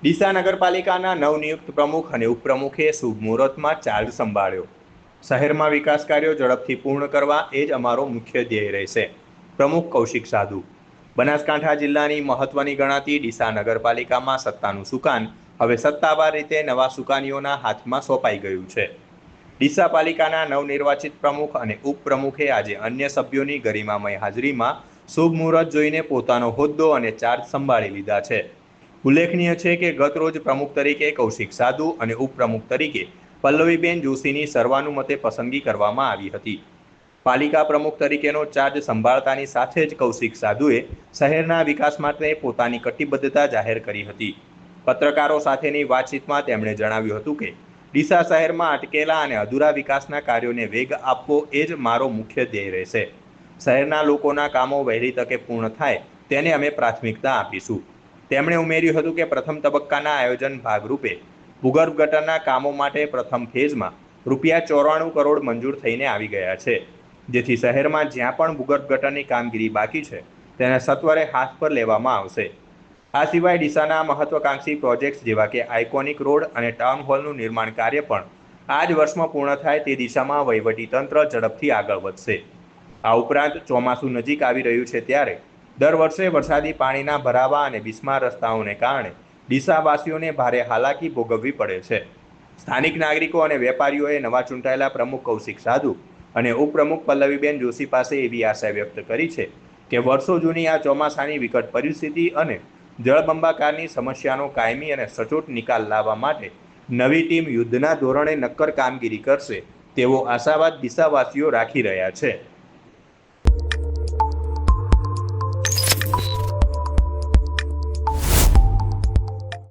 ડીસા નગરપાલિકાના નવનિયુક્ત પ્રમુખ અને ઉપપ્રમુખે શુભ મુહૂર્તમાં ચાર્જ સંભાળ્યો। શહેરમાં વિકાસ કાર્યો ઝડપથી પૂર્ણ કરવા એ જ અમારો મુખ્ય ધ્યેય રહેશે। પ્રમુખ કૌશિક સાધુ। બનાસકાંઠા જિલ્લાની મહત્વની ગણાતી ડીસા નગરપાલિકામાં સત્તાનું સુકાન હવે સત્તાવાર રીતે નવા સુકાનીઓના હાથમાં સોંપાઈ ગયું છે। ડીસા પાલિકાના નવનિર્વાચિત પ્રમુખ અને ઉપપ્રમુખે આજે અન્ય સભ્યોની ગરિમામય હાજરીમાં શુભ મુહૂર્ત જોઈને પોતાનો હોદ્દો અને ચાર્જ સંભાળી લીધા છે। ઉલ્લેખનીય છે કે ગત રોજ પ્રમુખ તરીકે કૌશિક સાધુ અને ઉપપ્રમુખ તરીકે પલ્લવીબેન જોશીની સર્વાનુમતે પસંદગી કરવામાં આવી હતી। પાલિકા પ્રમુખ તરીકેનો ચાર્જ સંભાળતાની સાથે જ કૌશિક સાધુએ શહેરના વિકાસ માટે પોતાની કટિબદ્ધતા જાહેર કરી હતી। પત્રકારો સાથેની વાતચીતમાં તેમણે જણાવ્યું હતું કે ડીસા શહેરમાં અટકેલા અને અધૂરા વિકાસના કાર્યોને વેગ આપવો એ જ મારો મુખ્ય ધ્યેય રહેશે। શહેરના લોકોના કામો વહેલી તકે પૂર્ણ થાય તેને અમે પ્રાથમિકતા આપીશું। તેમણે ઉમેર્યું હતું કે પ્રથમ તબક્કાના આયોજન ભાગરૂપે ભૂગર્ભ ગટરના કામો માટે પ્રથમ ફેઝમાં ₹94 કરોડ મંજૂર થઈને આવી ગયા છે, જેથી શહેરમાં જ્યાં પણ ભૂગર્ભ ગટરની કામગીરી બાકી છે તેને સત્વરે હાથ પર લેવામાં આવશે। આ સિવાય ડીસાના મહત્વાકાંક્ષી પ્રોજેક્ટ્સ જેવા કે આઇકોનિક રોડ અને ટાઉન હોલનું નિર્માણ કાર્ય પણ આ જ વર્ષમાં પૂર્ણ થાય તે દિશામાં વહીવટીતંત્ર ઝડપથી આગળ વધશે। આ ઉપરાંત ચોમાસું નજીક આવી રહ્યું છે ત્યારે દર વર્ષે વરસાદી પાણીના ભરાવા અને બિસ્માર રસ્તાઓને કારણે ડીસાવાસીઓને ભારે હાલાકી ભોગવવી પડે છે। સ્થાનિક નાગરિકો અને વેપારીઓએ નવા ચૂંટાયેલા પ્રમુખ કૌશિક સાધુ અને ઉપપ્રમુખ પલ્લવીબેન જોશી પાસે એવી આશા વ્યક્ત કરી છે કે વર્ષો જૂની આ ચોમાસાની વિકટ પરિસ્થિતિ અને જળબંબાકારની સમસ્યાનો કાયમી અને સચોટ નિકાલ લાવવા માટે નવી ટીમ યુદ્ધના ધોરણે નક્કર કામગીરી કરશે તેવો આશાવાદ ડીસાવાસીઓ રાખી રહ્યા છે।